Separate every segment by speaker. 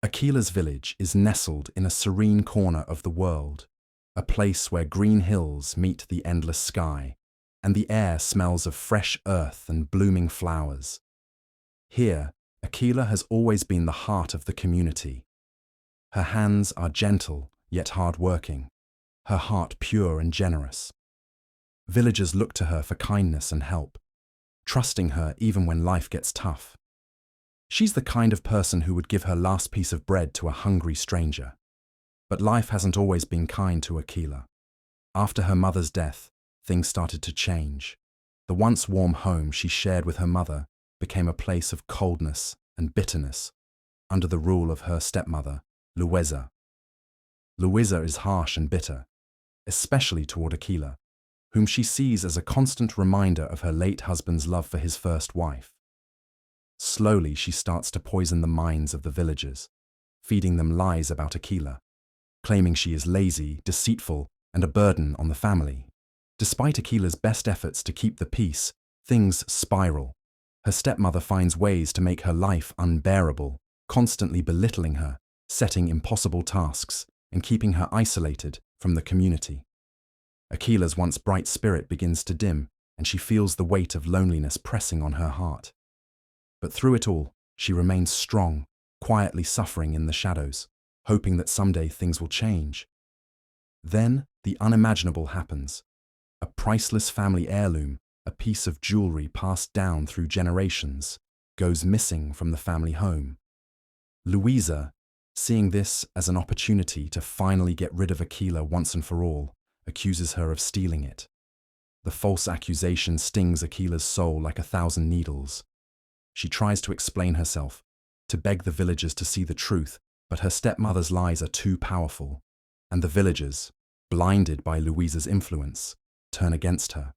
Speaker 1: Akeelah's village is nestled in a serene corner of the world, a place where green hills meet the endless sky, and the air smells of fresh earth and blooming flowers. Here, Akeelah has always been the heart of the community. Her hands are gentle, yet hard-working, her heart pure and generous. Villagers look to her for kindness and help, trusting her even when life gets tough. She's the kind of person who would give her last piece of bread to a hungry stranger. But life hasn't always been kind to Akeelah. After her mother's death, things started to change. The once warm home she shared with her mother became a place of coldness and bitterness under the rule of her stepmother, Louisa. Louisa is harsh and bitter, especially toward Akeelah, whom she sees as a constant reminder of her late husband's love for his first wife. Slowly, she starts to poison the minds of the villagers, feeding them lies about Akeelah, claiming she is lazy, deceitful, and a burden on the family. Despite Akeelah's best efforts to keep the peace, things spiral. Her stepmother finds ways to make her life unbearable, constantly belittling her, setting impossible tasks, and keeping her isolated from the community. Akeelah's once bright spirit begins to dim, and she feels the weight of loneliness pressing on her heart. But through it all, she remains strong, quietly suffering in the shadows, hoping that someday things will change. Then, the unimaginable happens. A priceless family heirloom, a piece of jewelry passed down through generations, goes missing from the family home. Louisa, seeing this as an opportunity to finally get rid of Akeelah once and for all, accuses her of stealing it. The false accusation stings Akeelah's soul like 1,000 needles. She tries to explain herself, to beg the villagers to see the truth, but her stepmother's lies are too powerful, and the villagers, blinded by Louisa's influence, turn against her.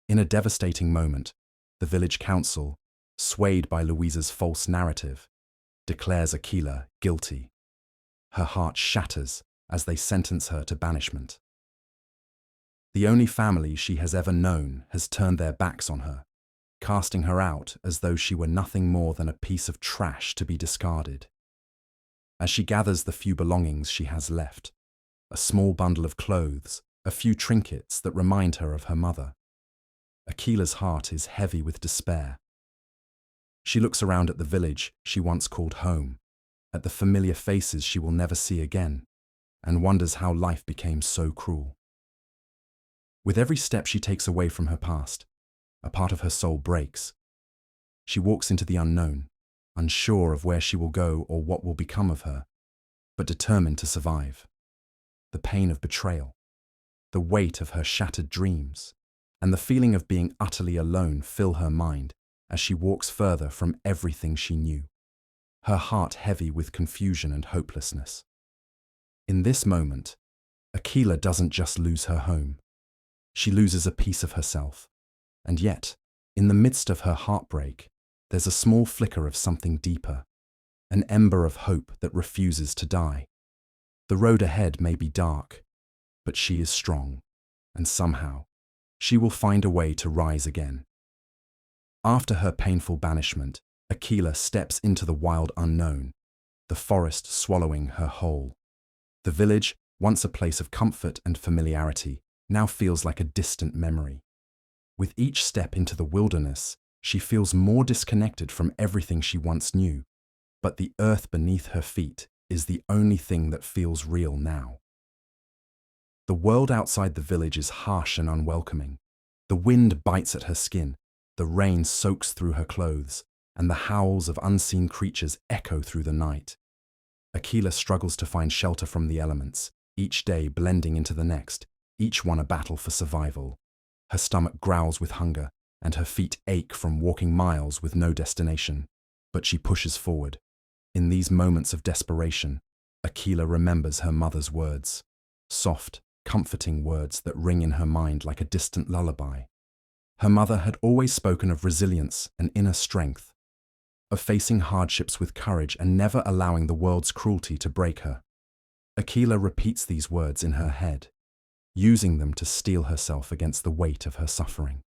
Speaker 1: In a devastating moment, the village council, swayed by Louisa's false narrative, declares Akeelah guilty. Her heart shatters as they sentence her to banishment. The only family she has ever known has turned their backs on her, casting her out as though she were nothing more than a piece of trash to be discarded. As she gathers the few belongings she has left, a small bundle of clothes, a few trinkets that remind her of her mother, Akeelah's heart is heavy with despair. She looks around at the village she once called home, at the familiar faces she will never see again, and wonders how life became so cruel. With every step she takes away from her past, a part of her soul breaks. She walks into the unknown, unsure of where she will go or what will become of her, but determined to survive. The pain of betrayal, the weight of her shattered dreams, and the feeling of being utterly alone fill her mind as she walks further from everything she knew, her heart heavy with confusion and hopelessness. In this moment, Akeelah doesn't just lose her home. She loses a piece of herself. And yet, in the midst of her heartbreak, there's a small flicker of something deeper, an ember of hope that refuses to die. The road ahead may be dark, but she is strong, and somehow, she will find a way to rise again. After her painful banishment, Akeelah steps into the wild unknown, the forest swallowing her whole. The village, once a place of comfort and familiarity, now feels like a distant memory. With each step into the wilderness, she feels more disconnected from everything she once knew, but the earth beneath her feet is the only thing that feels real now. The world outside the village is harsh and unwelcoming. The wind bites at her skin, the rain soaks through her clothes, and the howls of unseen creatures echo through the night. Akeelah struggles to find shelter from the elements, each day blending into the next, each one a battle for survival. Her stomach growls with hunger, and her feet ache from walking miles with no destination. But she pushes forward. In these moments of desperation, Akeelah remembers her mother's words, soft, comforting words that ring in her mind like a distant lullaby. Her mother had always spoken of resilience and inner strength, of facing hardships with courage and never allowing the world's cruelty to break her. Akeelah repeats these words in her head, using them to steel herself against the weight of her suffering.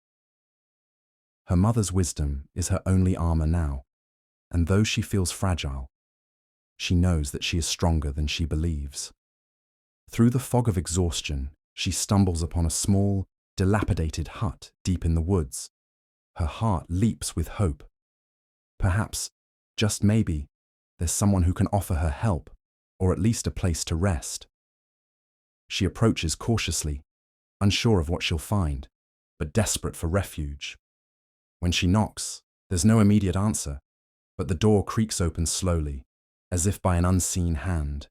Speaker 1: Her mother's wisdom is her only armor now, and though she feels fragile, she knows that she is stronger than she believes. Through the fog of exhaustion, she stumbles upon a small, dilapidated hut deep in the woods. Her heart leaps with hope. Perhaps, just maybe, there's someone who can offer her help, or at least a place to rest. She approaches cautiously, unsure of what she'll find, but desperate for refuge. When she knocks, there's no immediate answer, but the door creaks open slowly, as if by an unseen hand.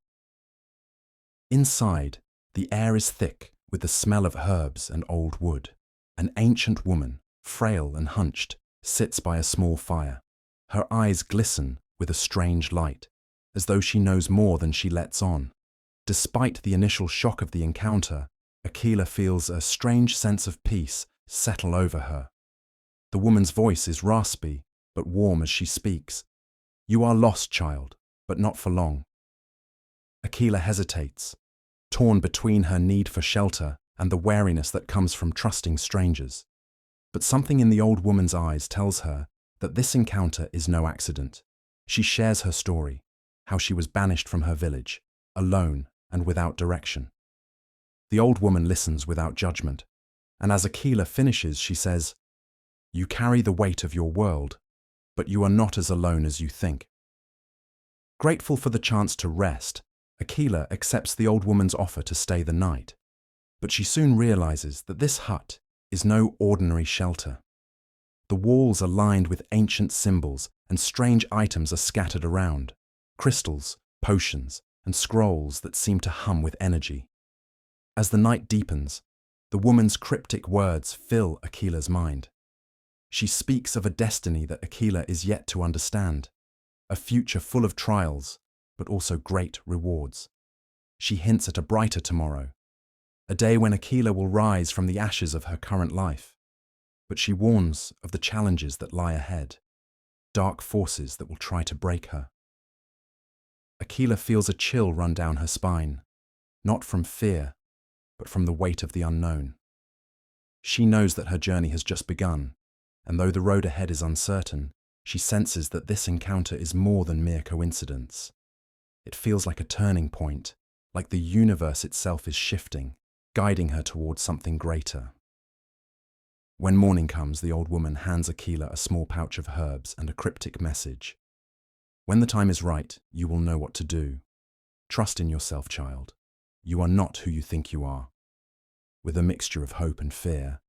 Speaker 1: Inside, the air is thick with the smell of herbs and old wood. An ancient woman, frail and hunched, sits by a small fire. Her eyes glisten with a strange light, as though she knows more than she lets on. Despite the initial shock of the encounter, Akeelah feels a strange sense of peace settle over her. The woman's voice is raspy, but warm as she speaks. "You are lost, child, but not for long." Akeelah hesitates, torn between her need for shelter and the wariness that comes from trusting strangers. But something in the old woman's eyes tells her that this encounter is no accident. She shares her story, how she was banished from her village, alone and without direction. The old woman listens without judgment, and as Akeelah finishes, she says, "You carry the weight of your world, but you are not as alone as you think." Grateful for the chance to rest, Akeelah accepts the old woman's offer to stay the night. But she soon realizes that this hut is no ordinary shelter. The walls are lined with ancient symbols and strange items are scattered around. Crystals, potions, and scrolls that seem to hum with energy. As the night deepens, the woman's cryptic words fill Akeelah's mind. She speaks of a destiny that Akeelah is yet to understand, a future full of trials, but also great rewards. She hints at a brighter tomorrow, a day when Akeelah will rise from the ashes of her current life. But she warns of the challenges that lie ahead, dark forces that will try to break her. Akeelah feels a chill run down her spine, not from fear, but from the weight of the unknown. She knows that her journey has just begun, and though the road ahead is uncertain, she senses that this encounter is more than mere coincidence. It feels like a turning point, like the universe itself is shifting, guiding her towards something greater. When morning comes, the old woman hands Akeelah a small pouch of herbs and a cryptic message. "When the time is right, you will know what to do. Trust in yourself, child. You are not who you think you are." With a mixture of hope and fear,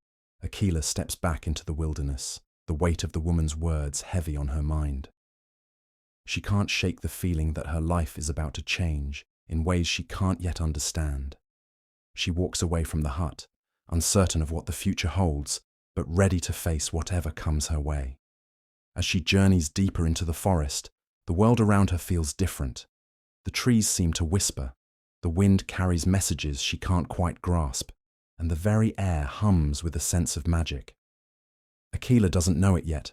Speaker 1: Akeelah steps back into the wilderness, the weight of the woman's words heavy on her mind. She can't shake the feeling that her life is about to change in ways she can't yet understand. She walks away from the hut, uncertain of what the future holds, but ready to face whatever comes her way. As she journeys deeper into the forest, the world around her feels different. The trees seem to whisper, the wind carries messages she can't quite grasp, and the very air hums with a sense of magic. Akeelah doesn't know it yet,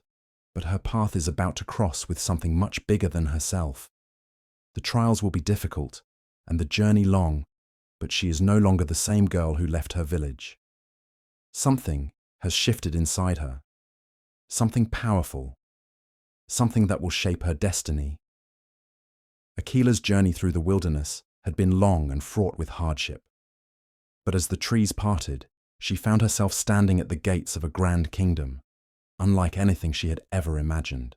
Speaker 1: but her path is about to cross with something much bigger than herself. The trials will be difficult, and the journey long, but she is no longer the same girl who left her village. Something has shifted inside her, something powerful, something that will shape her destiny. Akeelah's journey through the wilderness had been long and fraught with hardship. But as the trees parted, she found herself standing at the gates of a grand kingdom, unlike anything she had ever imagined.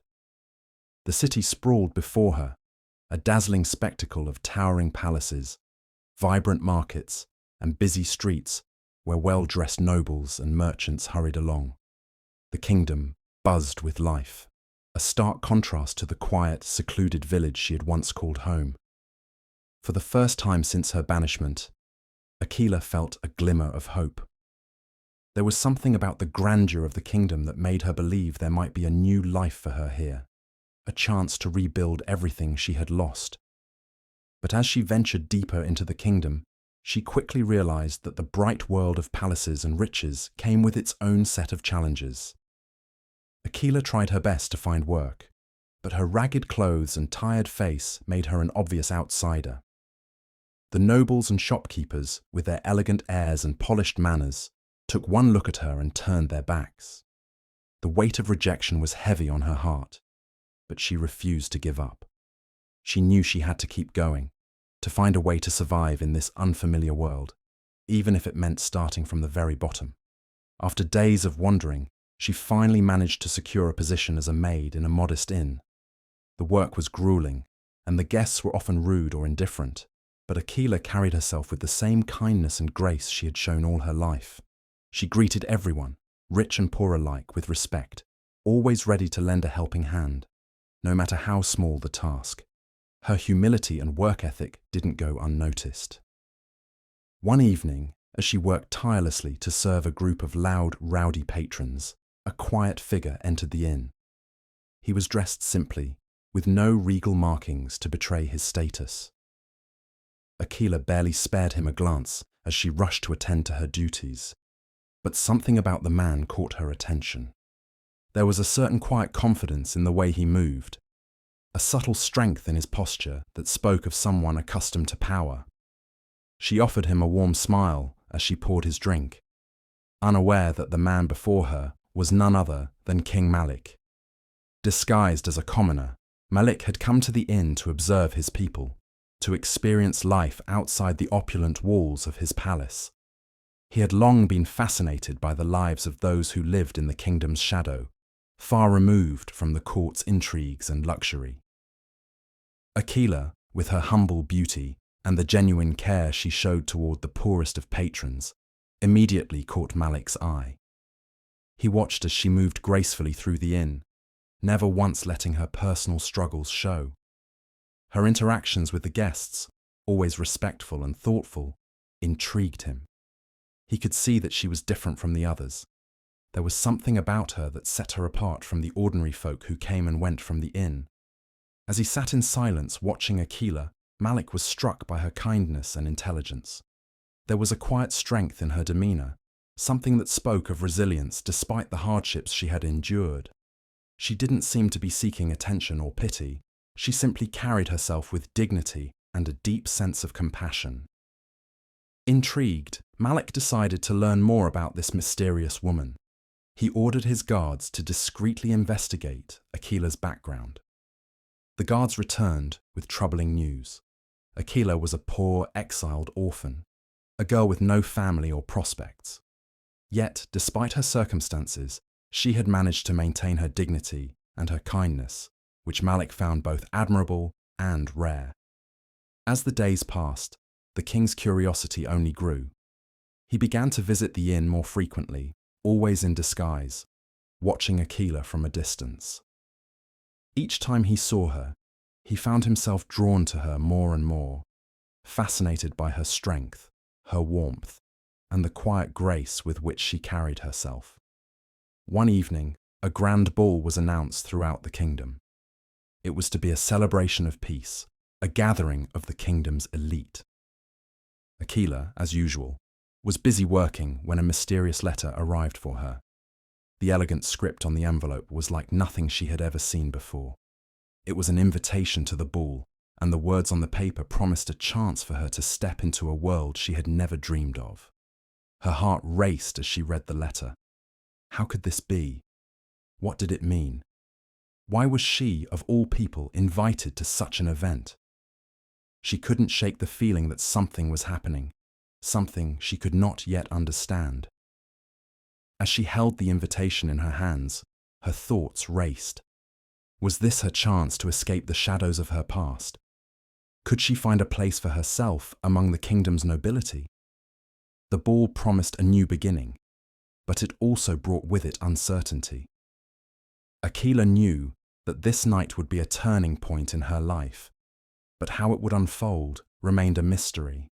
Speaker 1: The city sprawled before her, a dazzling spectacle of towering palaces, vibrant markets, and busy streets where well-dressed nobles and merchants hurried along. The kingdom buzzed with life, a stark contrast to the quiet, secluded village she had once called home. For the first time since her banishment, Akeelah felt a glimmer of hope. There was something about the grandeur of the kingdom that made her believe there might be a new life for her here, a chance to rebuild everything she had lost. But as she ventured deeper into the kingdom, she quickly realized that the bright world of palaces and riches came with its own set of challenges. Akeelah tried her best to find work, but her ragged clothes and tired face made her an obvious outsider. The nobles and shopkeepers, with their elegant airs and polished manners, took one look at her and turned their backs. The weight of rejection was heavy on her heart, but she refused to give up. She knew she had to keep going, to find a way to survive in this unfamiliar world, even if it meant starting from the very bottom. After days of wandering, she finally managed to secure a position as a maid in a modest inn. The work was grueling, and the guests were often rude or indifferent, but Akeelah carried herself with the same kindness and grace she had shown all her life. She greeted everyone, rich and poor alike, with respect, always ready to lend a helping hand, no matter how small the task. Her humility and work ethic didn't go unnoticed. One evening, as she worked tirelessly to serve a group of loud, rowdy patrons, a quiet figure entered the inn. He was dressed simply, with no regal markings to betray his status. Akeelah barely spared him a glance as she rushed to attend to her duties, but something about the man caught her attention. There was a certain quiet confidence in the way he moved, a subtle strength in his posture that spoke of someone accustomed to power. She offered him a warm smile as she poured his drink, unaware that the man before her was none other than King Malik. Disguised as a commoner, Malik had come to the inn to observe his people, to experience life outside the opulent walls of his palace. He had long been fascinated by the lives of those who lived in the kingdom's shadow, far removed from the court's intrigues and luxury. Akeelah, with her humble beauty and the genuine care she showed toward the poorest of patrons, immediately caught Malik's eye. He watched as she moved gracefully through the inn, never once letting her personal struggles show. Her interactions with the guests, always respectful and thoughtful, intrigued him. He could see that she was different from the others. There was something about her that set her apart from the ordinary folk who came and went from the inn. As he sat in silence watching Akeelah, Malik was struck by her kindness and intelligence. There was a quiet strength in her demeanor, something that spoke of resilience despite the hardships she had endured. She didn't seem to be seeking attention or pity. She simply carried herself with dignity and a deep sense of compassion. Intrigued, Malik decided to learn more about this mysterious woman. He ordered his guards to discreetly investigate Akeelah's background. The guards returned with troubling news. Akeelah was a poor, exiled orphan, a girl with no family or prospects. Yet, despite her circumstances, she had managed to maintain her dignity and her kindness, which Malik found both admirable and rare. As the days passed, the king's curiosity only grew. He began to visit the inn more frequently, always in disguise, watching Akeelah from a distance. Each time he saw her, he found himself drawn to her more and more, fascinated by her strength, her warmth, and the quiet grace with which she carried herself. One evening, a grand ball was announced throughout the kingdom. It was to be a celebration of peace, a gathering of the kingdom's elite. Akeelah, as usual, was busy working when a mysterious letter arrived for her. The elegant script on the envelope was like nothing she had ever seen before. It was an invitation to the ball, and the words on the paper promised a chance for her to step into a world she had never dreamed of. Her heart raced as she read the letter. How could this be? What did it mean? Why was she, of all people, invited to such an event? She couldn't shake the feeling that something was happening, something she could not yet understand. As she held the invitation in her hands, her thoughts raced. Was this her chance to escape the shadows of her past? Could she find a place for herself among the kingdom's nobility? The ball promised a new beginning, but it also brought with it uncertainty. Akeelah knew that this night would be a turning point in her life, but how it would unfold remained a mystery.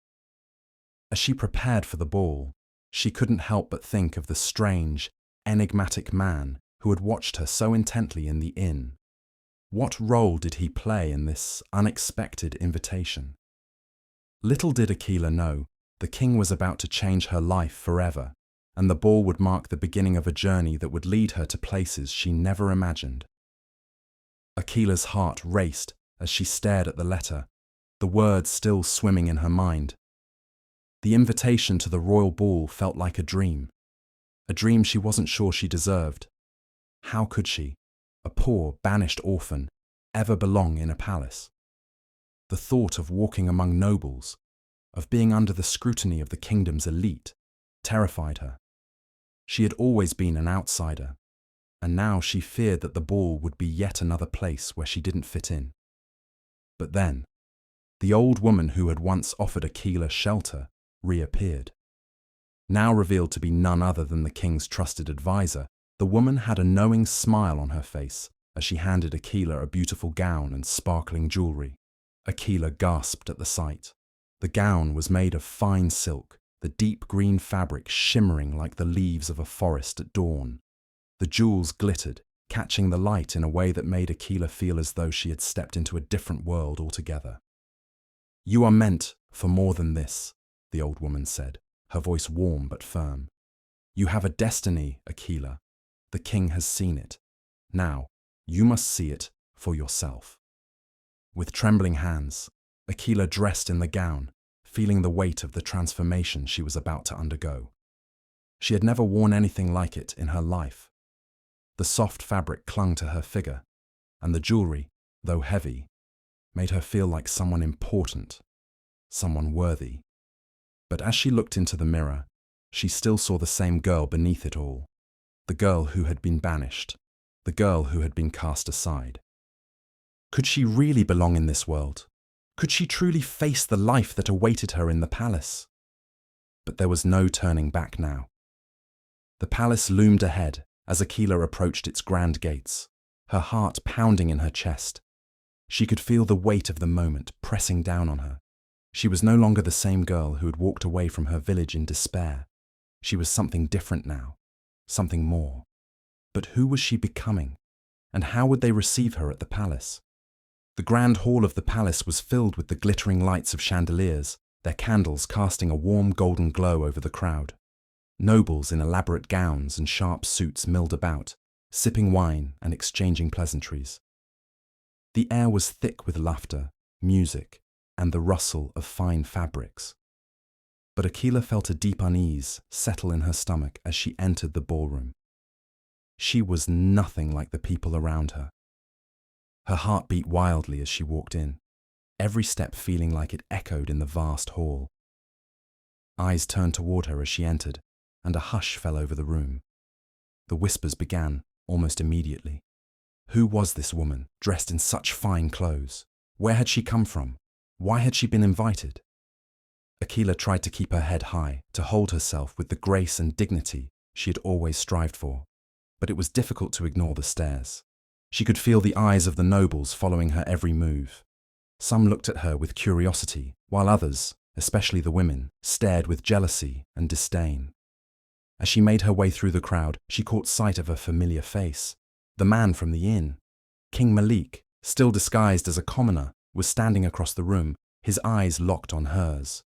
Speaker 1: As she prepared for the ball, she couldn't help but think of the strange, enigmatic man who had watched her so intently in the inn. What role did he play in this unexpected invitation? Little did Akeelah know, the king was about to change her life forever, and the ball would mark the beginning of a journey that would lead her to places she never imagined. Akeelah's heart raced as she stared at the letter, the words still swimming in her mind. The invitation to the royal ball felt like a dream she wasn't sure she deserved. How could she, a poor, banished orphan, ever belong in a palace? The thought of walking among nobles, of being under the scrutiny of the kingdom's elite, terrified her. She had always been an outsider, and now she feared that the ball would be yet another place where she didn't fit in. But then, the old woman who had once offered Akeelah shelter reappeared. Now revealed to be none other than the king's trusted advisor, the woman had a knowing smile on her face as she handed Akeelah a beautiful gown and sparkling jewelry. Akeelah gasped at the sight. The gown was made of fine silk, the deep green fabric shimmering like the leaves of a forest at dawn. The jewels glittered, catching the light in a way that made Akeelah feel as though she had stepped into a different world altogether. "You are meant for more than this," the old woman said, her voice warm but firm. "You have a destiny, Akeelah. The king has seen it. Now, you must see it for yourself." With trembling hands, Akeelah dressed in the gown, feeling the weight of the transformation she was about to undergo. She had never worn anything like it in her life. The soft fabric clung to her figure, and the jewelry, though heavy, made her feel like someone important, someone worthy. But as she looked into the mirror, she still saw the same girl beneath it all, the girl who had been banished, the girl who had been cast aside. Could she really belong in this world? Could she truly face the life that awaited her in the palace? But there was no turning back now. The palace loomed ahead as Akeelah approached its grand gates, her heart pounding in her chest. She could feel the weight of the moment pressing down on her. She was no longer the same girl who had walked away from her village in despair. She was something different now, something more. But who was she becoming? And how would they receive her at the palace? The grand hall of the palace was filled with the glittering lights of chandeliers, their candles casting a warm golden glow over the crowd. Nobles in elaborate gowns and sharp suits milled about, sipping wine and exchanging pleasantries. The air was thick with laughter, music, and the rustle of fine fabrics. But Akeelah felt a deep unease settle in her stomach as she entered the ballroom. She was nothing like the people around her. Her heart beat wildly as she walked in, every step feeling like it echoed in the vast hall. Eyes turned toward her as she entered, and a hush fell over the room. The whispers began almost immediately. Who was this woman, dressed in such fine clothes? Where had she come from? Why had she been invited? Akeelah tried to keep her head high, to hold herself with the grace and dignity she had always strived for, but it was difficult to ignore the stares. She could feel the eyes of the nobles following her every move. Some looked at her with curiosity, while others, especially the women, stared with jealousy and disdain. As she made her way through the crowd, she caught sight of a familiar face. The man from the inn. King Malik, still disguised as a commoner, was standing across the room, his eyes locked on hers.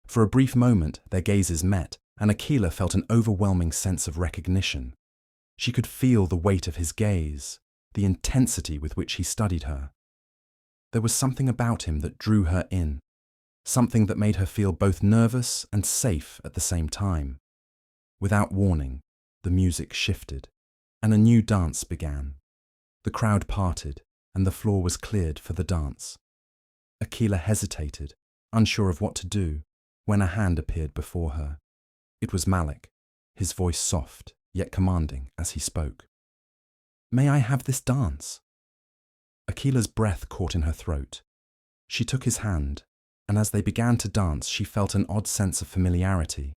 Speaker 1: For a brief moment, their gazes met, and Akeelah felt an overwhelming sense of recognition. She could feel the weight of his gaze, the intensity with which he studied her. There was something about him that drew her in, something that made her feel both nervous and safe at the same time. Without warning, the music shifted, and a new dance began. The crowd parted, and the floor was cleared for the dance. Akeelah hesitated, unsure of what to do, when a hand appeared before her. It was Malik, his voice soft, yet commanding as he spoke. "May I have this dance?" Akeelah's breath caught in her throat. She took his hand, and as they began to dance, she felt an odd sense of familiarity,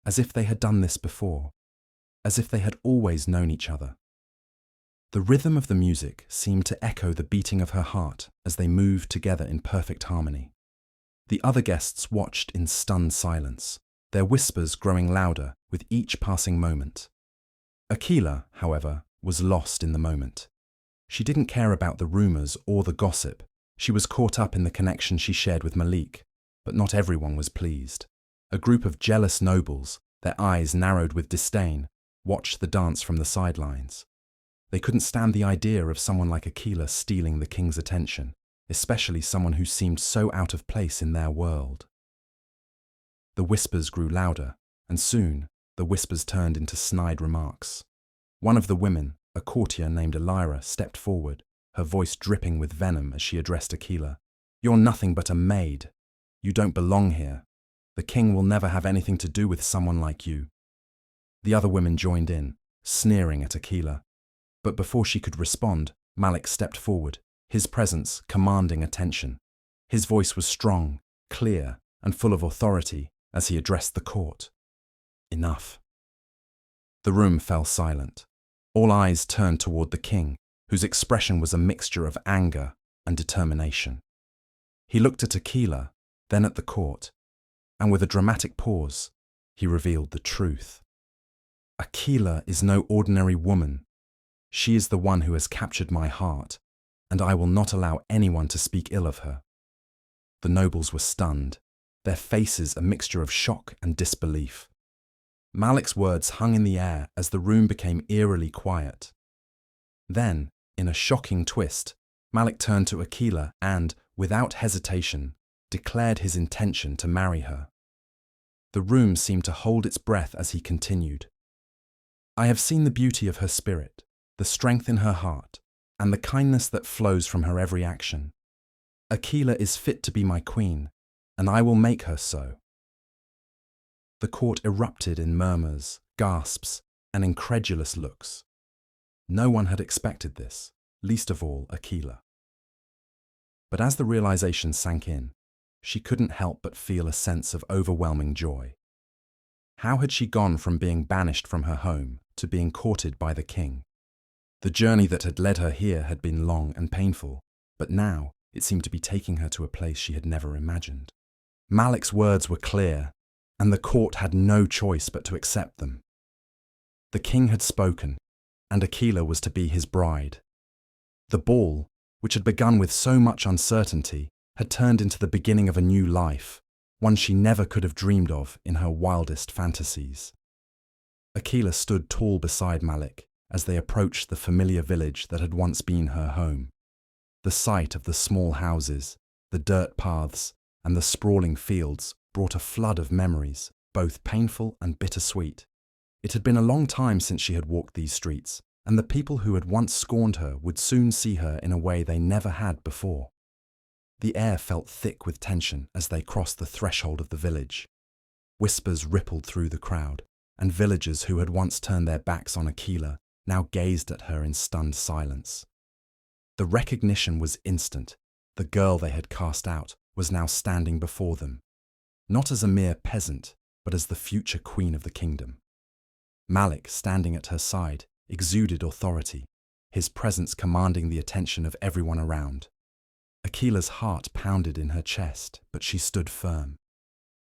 Speaker 1: as if they had done this before, as if they had always known each other. The rhythm of the music seemed to echo the beating of her heart as they moved together in perfect harmony. The other guests watched in stunned silence, their whispers growing louder with each passing moment. Akeelah, however, was lost in the moment. She didn't care about the rumors or the gossip. She was caught up in the connection she shared with Malik, but not everyone was pleased. A group of jealous nobles, their eyes narrowed with disdain, watched the dance from the sidelines. They couldn't stand the idea of someone like Akeelah stealing the king's attention, especially someone who seemed so out of place in their world. The whispers grew louder, and soon the whispers turned into snide remarks. One of the women, a courtier named Aila, stepped forward, her voice dripping with venom as she addressed Akeelah. You're nothing but a maid. You don't belong here. The king will never have anything to do with someone like you." The other women joined in, sneering at Akeelah. But before she could respond, Malik stepped forward, his presence commanding attention. His voice was strong, clear, and full of authority as he addressed the court. "Enough." The room fell silent. All eyes turned toward the king, whose expression was a mixture of anger and determination. He looked at Akeelah, then at the court, and with a dramatic pause, he revealed the truth. "Akeelah is no ordinary woman. She is the one who has captured my heart, and I will not allow anyone to speak ill of her." The nobles were stunned, their faces a mixture of shock and disbelief. Malik's words hung in the air as the room became eerily quiet. Then, in a shocking twist, Malik turned to Akeelah and, without hesitation, declared his intention to marry her. The room seemed to hold its breath as he continued. "I have seen the beauty of her spirit, the strength in her heart, and the kindness that flows from her every action. Akeelah is fit to be my queen, and I will make her so." The court erupted in murmurs, gasps, and incredulous looks. No one had expected this, least of all Akeelah. But as the realization sank in, she couldn't help but feel a sense of overwhelming joy. How had she gone from being banished from her home to being courted by the king? The journey that had led her here had been long and painful, but now it seemed to be taking her to a place she had never imagined. Malik's words were clear, and the court had no choice but to accept them. The king had spoken, and Akeelah was to be his bride. The ball, which had begun with so much uncertainty, had turned into the beginning of a new life, one she never could have dreamed of in her wildest fantasies. Akeelah stood tall beside Malik as they approached the familiar village that had once been her home. The sight of the small houses, the dirt paths, and the sprawling fields brought a flood of memories, both painful and bittersweet. It had been a long time since she had walked these streets, and the people who had once scorned her would soon see her in a way they never had before. The air felt thick with tension as they crossed the threshold of the village. Whispers rippled through the crowd, and villagers who had once turned their backs on Akeelah now gazed at her in stunned silence. The recognition was instant. The girl they had cast out was now standing before them, not as a mere peasant, but as the future queen of the kingdom. Malik, standing at her side, exuded authority, his presence commanding the attention of everyone around. Akeelah's heart pounded in her chest, but she stood firm.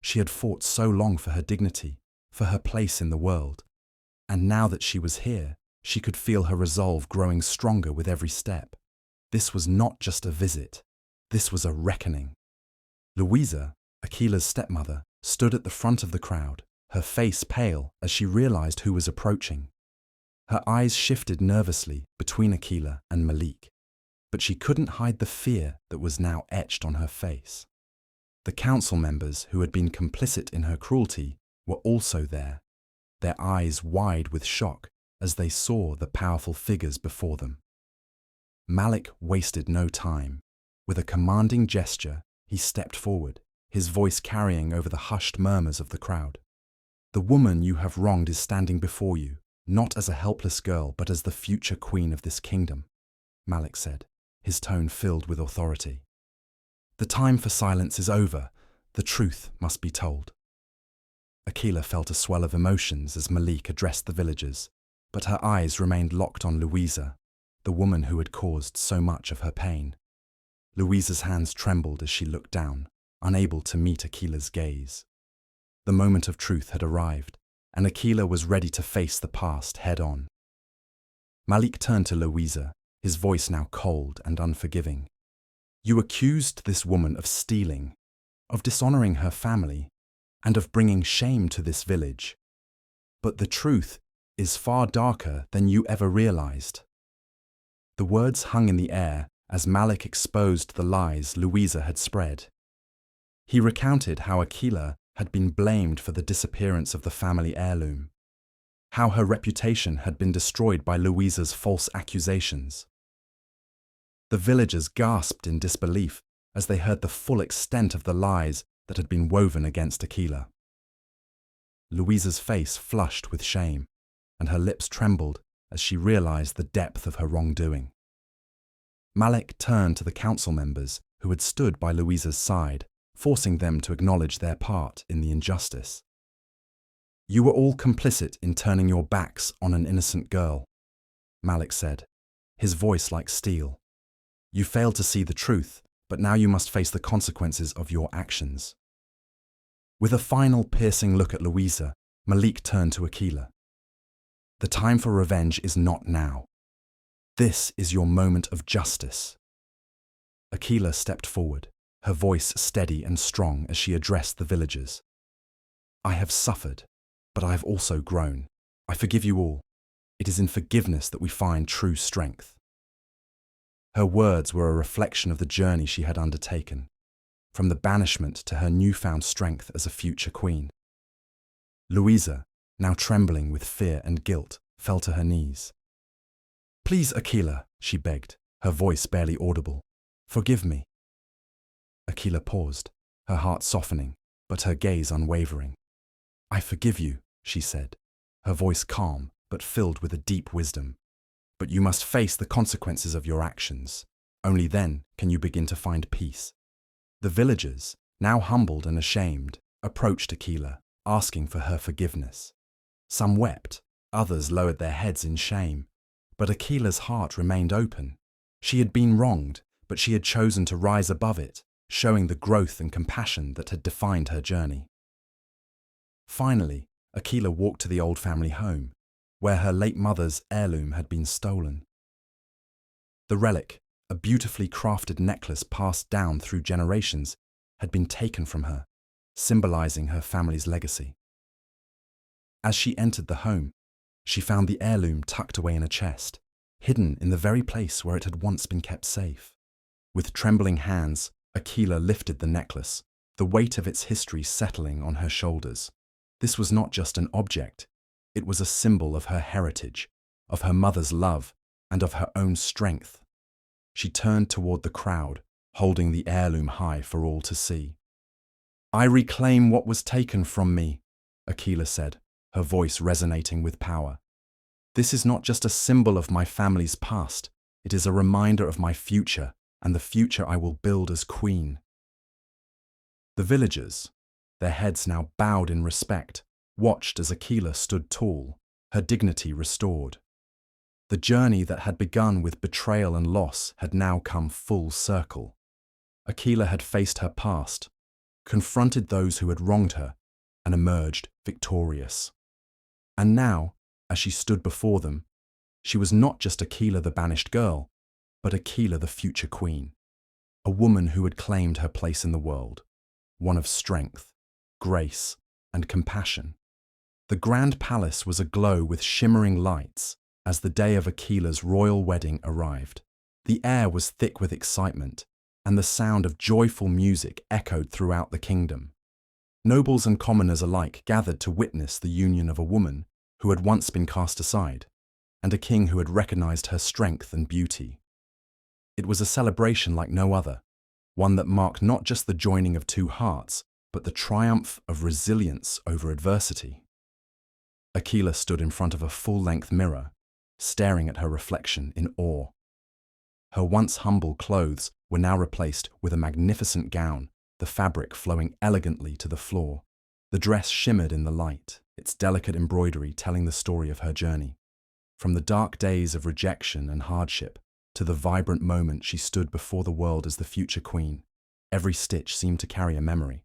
Speaker 1: She had fought so long for her dignity, for her place in the world, and now that she was here, she could feel her resolve growing stronger with every step. This was not just a visit, this was a reckoning. Louisa, Akeelah's stepmother, stood at the front of the crowd, her face pale as she realized who was approaching. Her eyes shifted nervously between Akeelah and Malik, but she couldn't hide the fear that was now etched on her face. The council members who had been complicit in her cruelty were also there, their eyes wide with shock as they saw the powerful figures before them. Malik wasted no time. With a commanding gesture, he stepped forward, his voice carrying over the hushed murmurs of the crowd. "The woman you have wronged is standing before you, not as a helpless girl, but as the future queen of this kingdom," Malik said, his tone filled with authority. "The time for silence is over. The truth must be told." Akeelah felt a swell of emotions as Malik addressed the villagers, but her eyes remained locked on Louisa, the woman who had caused so much of her pain. Louisa's hands trembled as she looked down, unable to meet Akeelah's gaze. The moment of truth had arrived, and Akeelah was ready to face the past head-on. Malik turned to Louisa, his voice now cold and unforgiving. "You accused this woman of stealing, of dishonoring her family, and of bringing shame to this village. But the truth is far darker than you ever realized." The words hung in the air as Malik exposed the lies Louisa had spread. He recounted how Akeelah had been blamed for the disappearance of the family heirloom, how her reputation had been destroyed by Louisa's false accusations. The villagers gasped in disbelief as they heard the full extent of the lies that had been woven against Akeelah. Louisa's face flushed with shame, and her lips trembled as she realized the depth of her wrongdoing. Malik turned to the council members who had stood by Louisa's side, forcing them to acknowledge their part in the injustice. "You were all complicit in turning your backs on an innocent girl," Malik said, his voice like steel. "You failed to see the truth, but now you must face the consequences of your actions." With a final piercing look at Louisa, Malik turned to Akeelah. "The time for revenge is not now. This is your moment of justice." Akeelah stepped forward, her voice steady and strong as she addressed the villagers. "I have suffered, but I have also grown. I forgive you all. It is in forgiveness that we find true strength." Her words were a reflection of the journey she had undertaken, from the banishment to her newfound strength as a future queen. Louisa, now trembling with fear and guilt, fell to her knees. "Please, Akeelah," she begged, her voice barely audible. "Forgive me." Akeelah paused, her heart softening, but her gaze unwavering. "I forgive you," she said, her voice calm but filled with a deep wisdom. "But you must face the consequences of your actions. Only then can you begin to find peace." The villagers, now humbled and ashamed, approached Akeelah, asking for her forgiveness. Some wept, others lowered their heads in shame, but Akeelah's heart remained open. She had been wronged, but she had chosen to rise above it, showing the growth and compassion that had defined her journey. Finally, Akeelah walked to the old family home, where her late mother's heirloom had been stolen. The relic, a beautifully crafted necklace passed down through generations, had been taken from her, symbolizing her family's legacy. As she entered the home, she found the heirloom tucked away in a chest, hidden in the very place where it had once been kept safe. With trembling hands, Akeelah lifted the necklace, the weight of its history settling on her shoulders. This was not just an object, it was a symbol of her heritage, of her mother's love, and of her own strength. She turned toward the crowd, holding the heirloom high for all to see. "I reclaim what was taken from me," Akeelah said, her voice resonating with power. "This is not just a symbol of my family's past, it is a reminder of my future and the future I will build as queen." The villagers, their heads now bowed in respect, watched as Akeelah stood tall, her dignity restored. The journey that had begun with betrayal and loss had now come full circle. Akeelah had faced her past, confronted those who had wronged her, and emerged victorious. And now, as she stood before them, she was not just Akeelah the banished girl, but Akeelah the future queen, a woman who had claimed her place in the world, one of strength, grace, and compassion. The grand palace was aglow with shimmering lights as the day of Akeelah's royal wedding arrived. The air was thick with excitement, and the sound of joyful music echoed throughout the kingdom. Nobles and commoners alike gathered to witness the union of a woman who had once been cast aside, and a king who had recognized her strength and beauty. It was a celebration like no other, one that marked not just the joining of two hearts, but the triumph of resilience over adversity. Akeelah stood in front of a full-length mirror, staring at her reflection in awe. Her once humble clothes were now replaced with a magnificent gown, the fabric flowing elegantly to the floor. The dress shimmered in the light, its delicate embroidery telling the story of her journey. From the dark days of rejection and hardship to the vibrant moment she stood before the world as the future queen, every stitch seemed to carry a memory.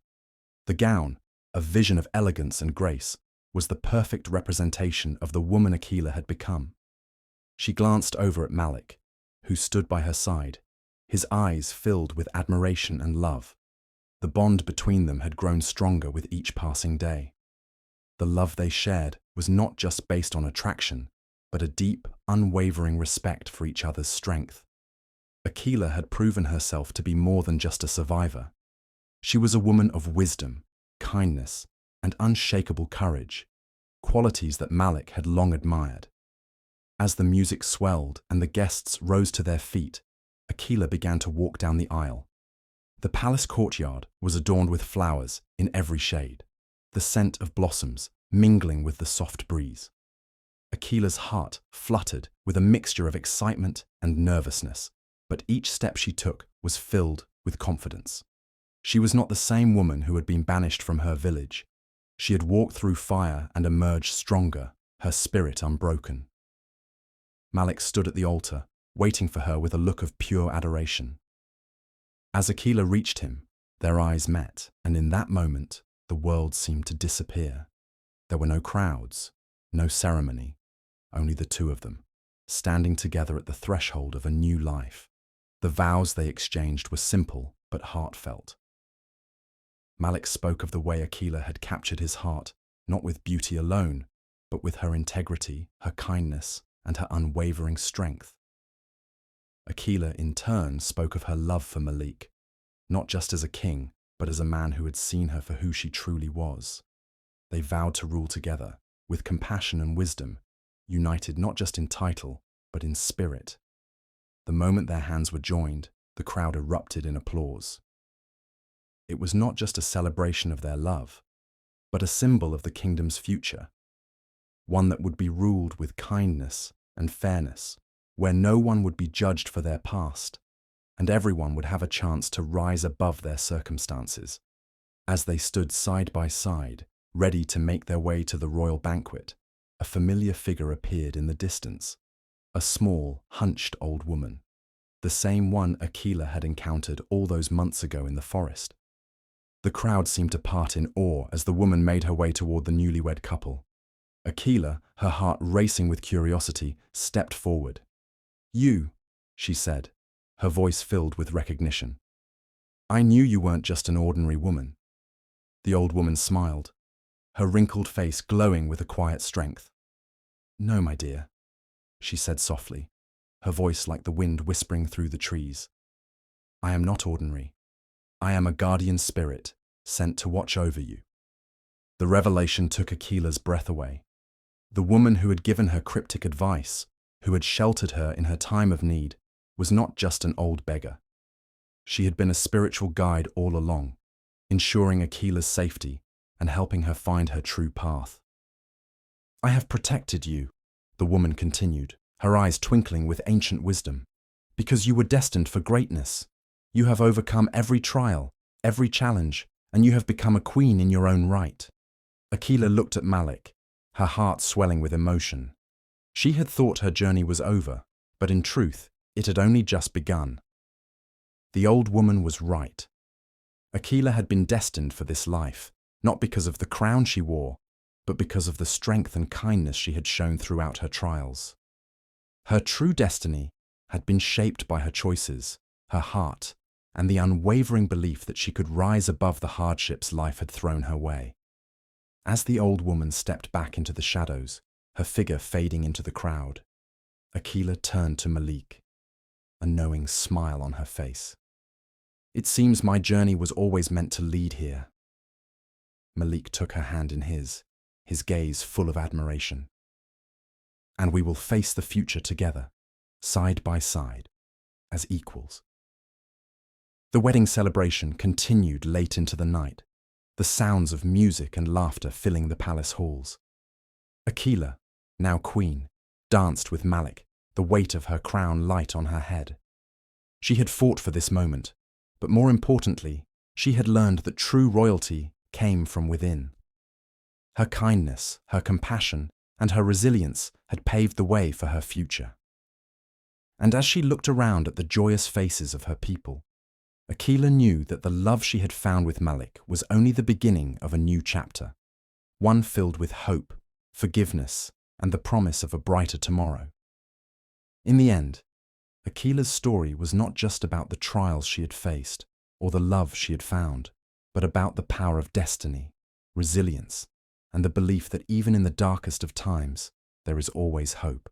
Speaker 1: The gown, a vision of elegance and grace, was the perfect representation of the woman Akeelah had become. She glanced over at Malik, who stood by her side, his eyes filled with admiration and love. The bond between them had grown stronger with each passing day. The love they shared was not just based on attraction, but a deep, unwavering respect for each other's strength. Akeelah had proven herself to be more than just a survivor. She was a woman of wisdom, kindness, and unshakable courage, qualities that Malik had long admired. As the music swelled and the guests rose to their feet, Akeelah began to walk down the aisle. The palace courtyard was adorned with flowers in every shade, the scent of blossoms mingling with the soft breeze. Akeelah's heart fluttered with a mixture of excitement and nervousness, but each step she took was filled with confidence. She was not the same woman who had been banished from her village. She had walked through fire and emerged stronger, her spirit unbroken. Malik stood at the altar, waiting for her with a look of pure adoration. As Akeelah reached him, their eyes met, and in that moment, the world seemed to disappear. There were no crowds, no ceremony, only the two of them, standing together at the threshold of a new life. The vows they exchanged were simple but heartfelt. Malik spoke of the way Akeelah had captured his heart, not with beauty alone, but with her integrity, her kindness, and her unwavering strength. Akeelah, in turn, spoke of her love for Malik, not just as a king, but as a man who had seen her for who she truly was. They vowed to rule together, with compassion and wisdom, united not just in title, but in spirit. The moment their hands were joined, the crowd erupted in applause. It was not just a celebration of their love, but a symbol of the kingdom's future, one that would be ruled with kindness and fairness, where no one would be judged for their past, and everyone would have a chance to rise above their circumstances. As they stood side by side, ready to make their way to the royal banquet, a familiar figure appeared in the distance, a small, hunched old woman, the same one Akeelah had encountered all those months ago in the forest. The crowd seemed to part in awe as the woman made her way toward the newlywed couple. Akeelah, her heart racing with curiosity, stepped forward. "You," she said, her voice filled with recognition. "I knew you weren't just an ordinary woman." The old woman smiled, her wrinkled face glowing with a quiet strength. "No, my dear," she said softly, her voice like the wind whispering through the trees. "I am not ordinary. I am a guardian spirit sent to watch over you." The revelation took Akeelah's breath away. The woman who had given her cryptic advice, who had sheltered her in her time of need, was not just an old beggar. She had been a spiritual guide all along, ensuring Akeelah's safety and helping her find her true path. "I have protected you," the woman continued, her eyes twinkling with ancient wisdom, "because you were destined for greatness. You have overcome every trial, every challenge, and you have become a queen in your own right." Akeelah looked at Malik, her heart swelling with emotion. She had thought her journey was over, but in truth, it had only just begun. The old woman was right. Akeelah had been destined for this life, not because of the crown she wore, but because of the strength and kindness she had shown throughout her trials. Her true destiny had been shaped by her choices, her heart, and the unwavering belief that she could rise above the hardships life had thrown her way. As the old woman stepped back into the shadows, her figure fading into the crowd, Akeelah turned to Malik, a knowing smile on her face. "It seems my journey was always meant to lead here." Malik took her hand in his gaze full of admiration. "And we will face the future together, side by side, as equals." The wedding celebration continued late into the night, the sounds of music and laughter filling the palace halls. Akeelah, now queen, danced with Malik, the weight of her crown light on her head. She had fought for this moment, but more importantly, she had learned that true royalty came from within. Her kindness, her compassion, and her resilience had paved the way for her future. And as she looked around at the joyous faces of her people, Akeelah knew that the love she had found with Malik was only the beginning of a new chapter, one filled with hope, forgiveness, and the promise of a brighter tomorrow. In the end, Akeelah's story was not just about the trials she had faced or the love she had found, but about the power of destiny, resilience, and the belief that even in the darkest of times, there is always hope.